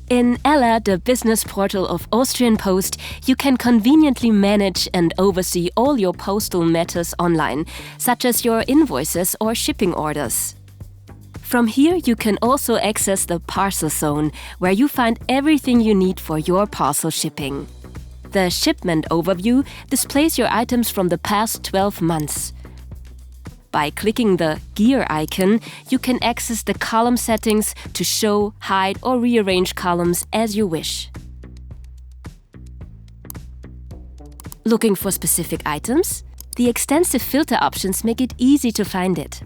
In Ella, the business portal of Austrian Post, you can conveniently manage and oversee all your postal matters online, such as your invoices or shipping orders. From here, you can also access the Parcel-Zone, where you find everything you need for your parcel shipping. The shipment overview displays your items from the past 12 months. By clicking the gear icon, you can access the column settings to show, hide or rearrange columns as you wish. Looking for specific items? The extensive filter options make it easy to find it.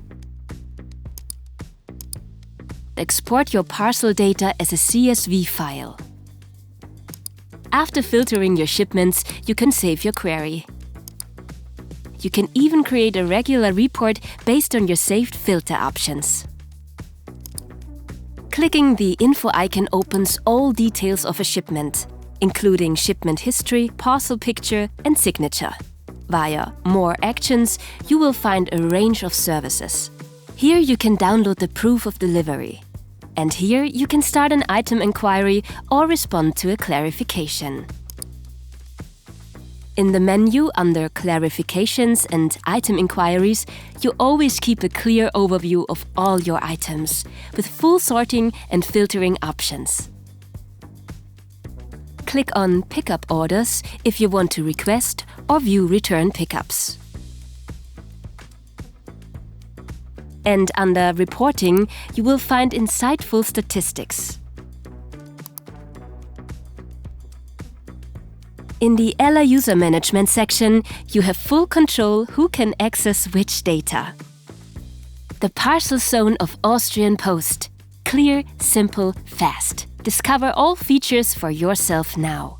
Export your parcel data as a CSV file. After filtering your shipments, you can save your query. You can even create a regular report based on your saved filter options. Clicking the info icon opens all details of a shipment, including shipment history, parcel picture, and signature. Via More Actions, you will find a range of services. Here you can download the proof of delivery. And here you can start an item inquiry or respond to a clarification. In the menu under Clarifications and Item Inquiries, you always keep a clear overview of all your items, with full sorting and filtering options. Click on Pickup Orders if you want to request or view return pickups. And under Reporting, you will find insightful statistics. In the Ella User Management section, you have full control who can access which data. The Parcel-Zone of Austrian Post. Clear, simple, fast. Discover all features for yourself now.